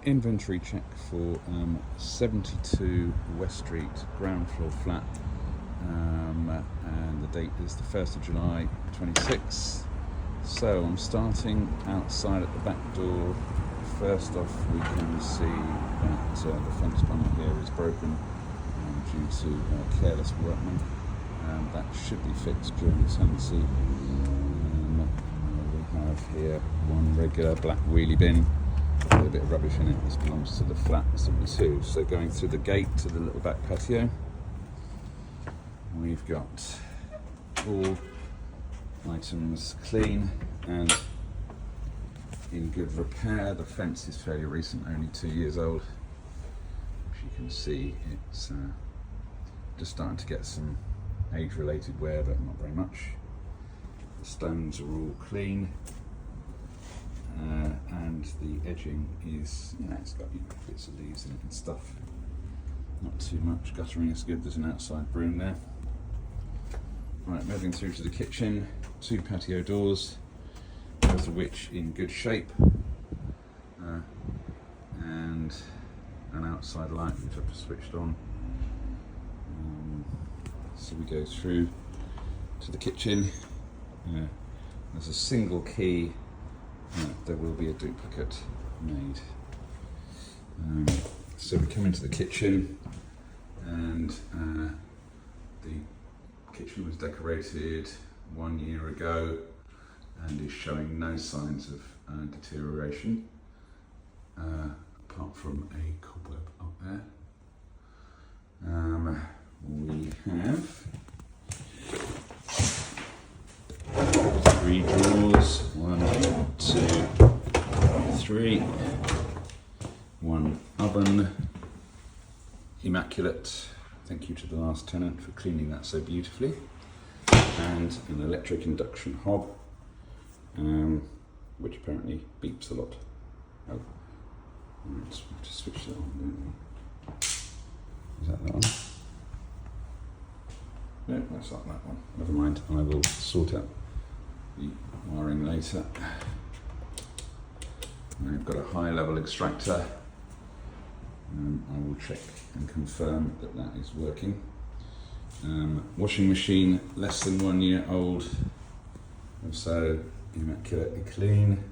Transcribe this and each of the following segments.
Inventory check for 72 West Street, ground floor flat, and the date is the 1st of July 26. So I'm starting outside at the back door. First off, we can see that the fence panel here is broken due to careless workmen. That should be fixed during the tenancy. We have here one regular black wheelie bin with a bit of rubbish in it. This belongs to the flat 72. So going through the gate to the little back patio, we've got all items clean and in good repair. The fence is fairly recent, only 2 years old. As you can see, it's just starting to get some age-related wear, but not very much. The stones are all clean, and the edging is, it's got bits of leaves in it and stuff. Not too much. Guttering is good. There's an outside broom there. Right, moving through to the kitchen. 2 patio doors, both of which in good shape, and an outside light which I've just switched on. So we go through to the kitchen. There's a single key. There will be a duplicate made. So we come into the kitchen, and the kitchen was decorated 1 year ago and is showing no signs of deterioration, apart from a cobweb up there. We have 3 drawers, 1, 2, 3, 1 oven, immaculate. Thank you to the last tenant for cleaning that so beautifully. And an electric induction hob, which apparently beeps a lot. Oh, let's just switch that on, don't we? Is that one? No, that's not that one. Never mind, I will sort out the wiring later. I've got a high level extractor. I will check and confirm that that is working. Washing machine less than 1 year old, so immaculately clean.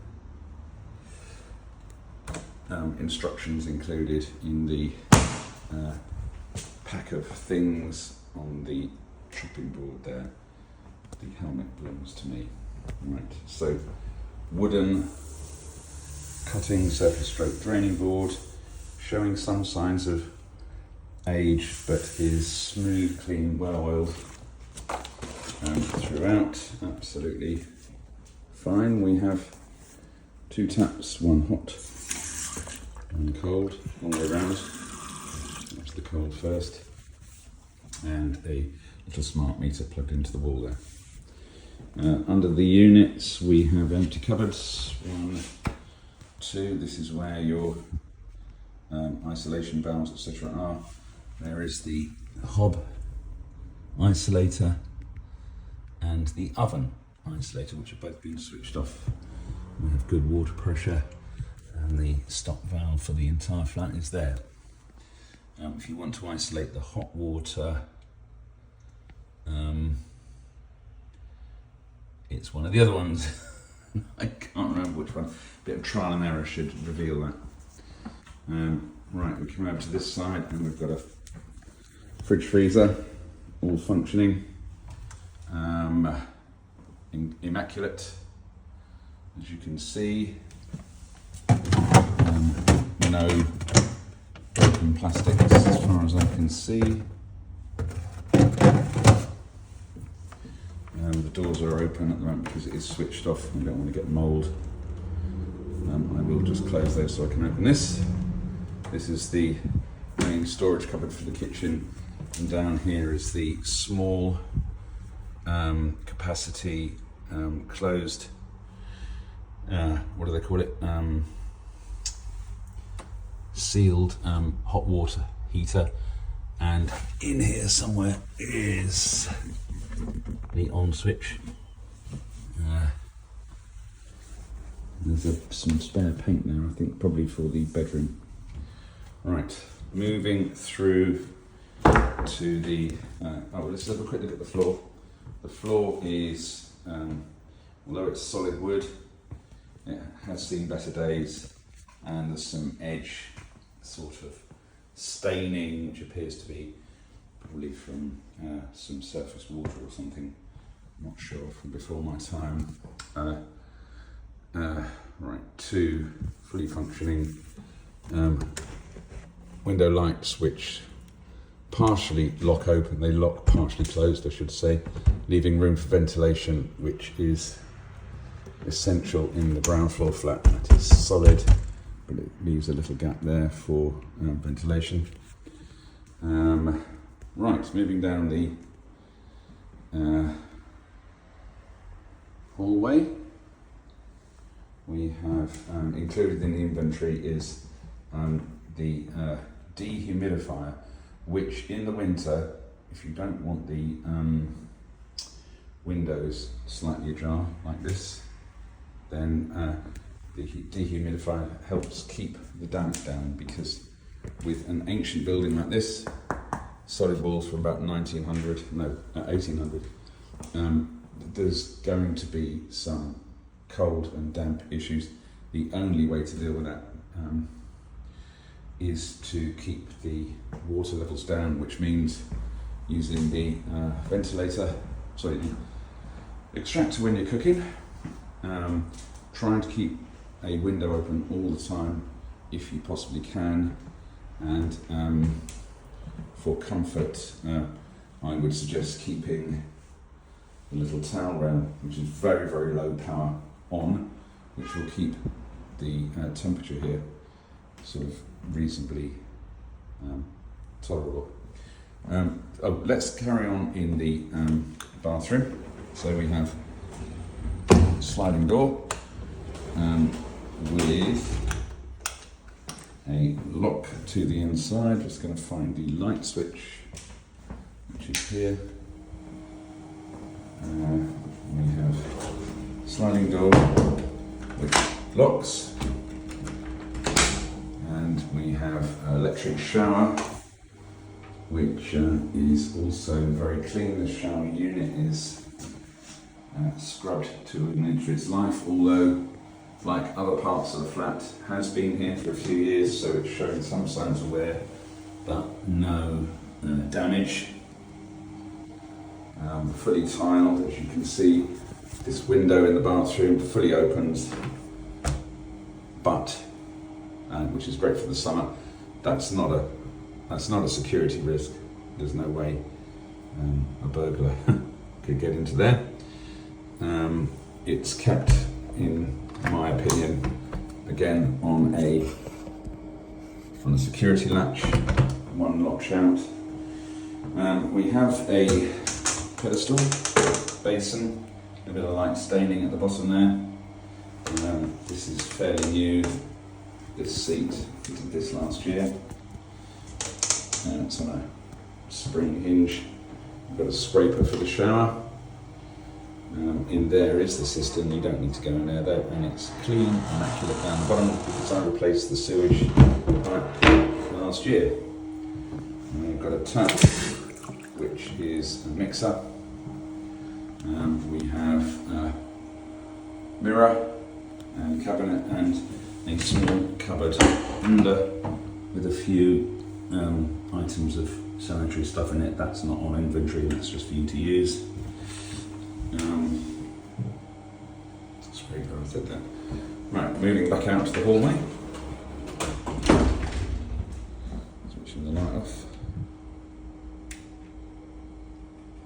Instructions included in the pack of things on the chopping board there. The helmet belongs to me. Right, so wooden cutting surface stroke draining board, showing some signs of age, but is smooth, clean, well oiled throughout. Absolutely fine. We have 2 taps, one hot, one cold, all the way around. That's the cold first, and a little smart meter plugged into the wall there. Under the units we have empty cupboards. 1, 2. This is where your isolation valves, etc. are. There is the hob isolator and the oven isolator, which have both been switched off. We have good water pressure, and the stop valve for the entire flat is there. If you want to isolate the hot water, it's one of the other ones. I can't remember which one. A bit of trial and error should reveal that. Right, we come over to this side, and we've got a fridge freezer, all functioning, immaculate, as you can see. No broken plastics as far as I can see. The doors are open at the moment because it is switched off. I don't want to get mould. I will just close those so I can open this. This is the main storage cupboard for the kitchen, and down here is the small capacity closed, what do they call it? Sealed hot water heater, and in here somewhere is the on switch. There's some spare paint there, I think probably for the bedroom. Right, moving through to the, let's have a quick look at the floor. The floor is, although it's solid wood, it has seen better days, and there's some edge sort of staining, which appears to be probably from some surface water or something. I'm not sure, from before my time. Right, two fully functioning window lights which partially lock open, they lock partially closed I should say, leaving room for ventilation, which is essential in the ground floor flat. It is solid, but it leaves a little gap there for ventilation. Right, moving down the hallway, we have included in the inventory is the dehumidifier, which in the winter, if you don't want the windows slightly ajar like this, then the dehumidifier helps keep the damp down, because with an ancient building like this, solid walls from about 1800, there's going to be some cold and damp issues. The only way to deal with that is to keep the water levels down, which means using the the extractor when you're cooking, trying to keep a window open all the time if you possibly can, and for comfort I would suggest keeping the little towel rail, which is very, very low power, on, which will keep the temperature here sort of reasonably tolerable. Let's carry on in the bathroom. So we have a sliding door with a lock to the inside. Just going to find the light switch, which is here. We have sliding door which locks, and we have an electric shower which is also very clean. The shower unit is scrubbed to an inch of its life, although like other parts of the flat has been here for a few years, so it's showing some signs of wear but no damage. Fully tiled, as you can see. This window in the bathroom fully opens, but which is great for the summer. That's not a security risk. There's no way a burglar could get into there. It's kept, in my opinion, again on a security latch, one latch out. We have a pedestal, basin, a bit of light staining at the bottom there. This is fairly new. This seat, we did this last year. It's on a spring hinge. We've got a scraper for the shower. In there is the cistern. You don't need to go in there though, and it's clean, immaculate down the bottom because I replaced the sewage pipe last year. And we've got a tap, which is a mixer. We have a mirror and cabinet and a small cupboard under with a few items of sanitary stuff in it. That's not on inventory, that's just for you to use. Scraper, I said that. Right, moving back out to the hallway. Switching the light off.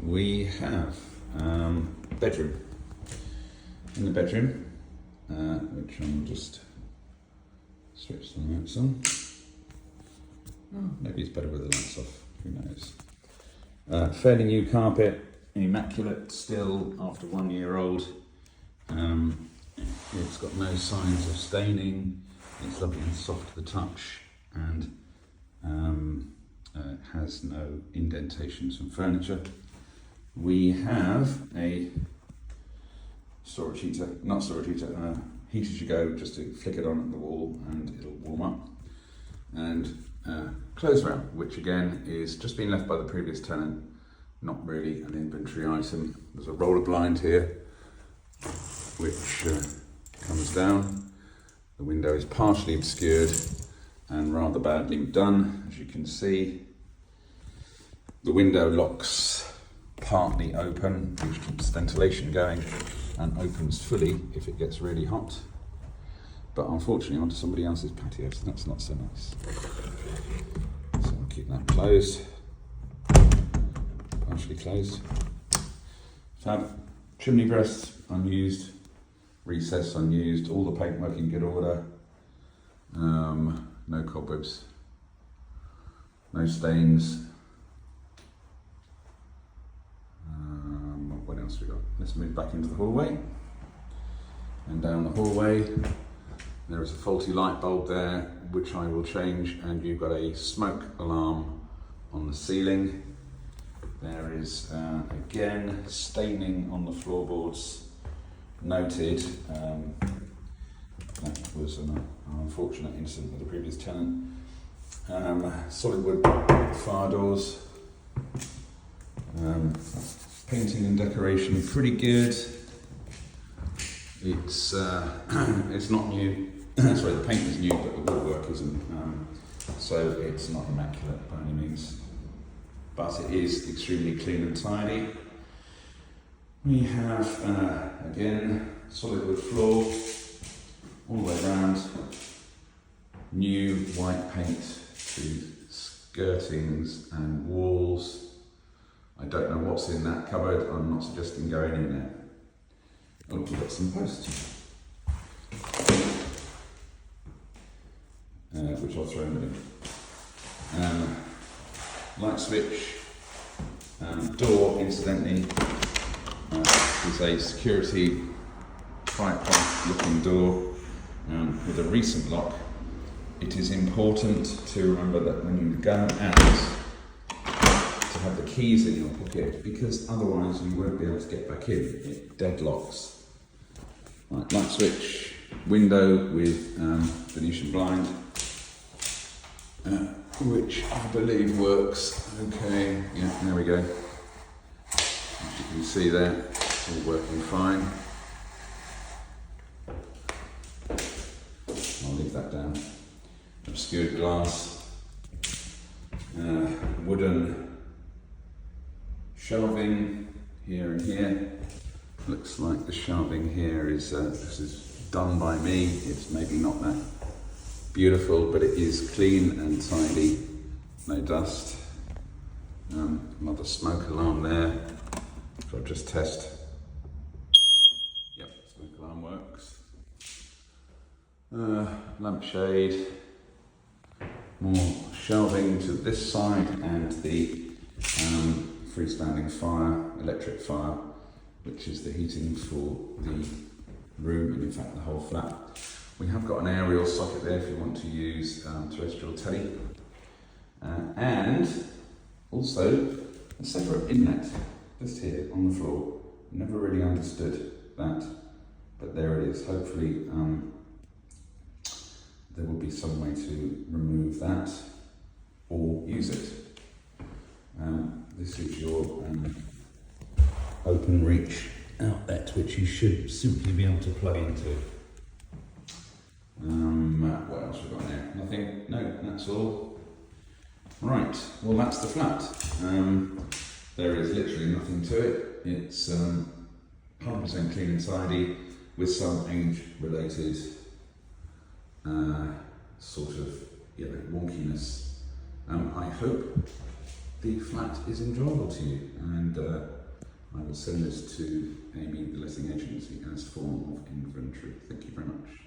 We have bedroom. In the bedroom, which I'll just switch the lights on. Oh, maybe it's better with the lights off, who knows. Fairly new carpet, immaculate still after 1 year old. It's got no signs of staining, it's lovely and soft to the touch, and has no indentations from furniture. We have a heat as you go, just to flick it on at the wall and it'll warm up. And clothes rail, which again is just been left by the previous tenant, not really an inventory item. There's a roller blind here, which comes down. The window is partially obscured and rather badly done, as you can see. The window locks partly open, which keeps ventilation going, and opens fully if it gets really hot. But unfortunately onto somebody else's patio, so that's not so nice. So I'll keep that closed, partially closed. Fab. Chimney breast unused, recess unused, all the paintwork in good order. No cobwebs, no stains. What else we got? Let's move back into the hallway. And down the hallway, there is a faulty light bulb there, which I will change, and you've got a smoke alarm on the ceiling. There is, again, staining on the floorboards. Noted. That was an unfortunate incident with the previous tenant. Solid wood fire doors. Painting and decoration pretty good. It's not new. Sorry, the paint is new, but the woodwork isn't. So it's not immaculate by any means, but it is extremely clean and tidy. We have again solid wood floor all the way around. New white paint to skirtings and walls. I don't know what's in that cupboard. I'm not suggesting going in there. Oh, we've got some posts, which I'll throw in there. Light switch. Door, incidentally, is a security fireplace looking door with a recent lock. It is important to remember that when you go out, to have the keys in your pocket, because otherwise you won't be able to get back in. It deadlocks. Right, light switch, window with Venetian blind, which I believe works okay. Yeah, there we go. As you can see there, it's all working fine. I'll leave that down. Obscured glass, wooden shelving here and here. Looks like the shelving here is this is done by me. It's maybe not that beautiful, but it is clean and tidy. No dust. Another smoke alarm there, which I'll just test. Yep, smoke alarm works. Lampshade. More shelving to this side, and the freestanding fire, electric fire, which is the heating for the room and in fact the whole flat. We have got an aerial socket there if you want to use terrestrial telly, and also a separate inlet just here on the floor. Never really understood that, but there it is. Hopefully there will be some way to remove that or use it. This is your open reach outlet, which you should simply be able to plug into. What else we've got in there? Nothing? No, that's all. Right, well that's the flat. There is literally nothing to it. It's 100% clean and tidy with some age-related sort of wonkiness. I hope the flat is enjoyable to you, and I will send this to Amy, the letting agency, as form of inventory. Thank you very much.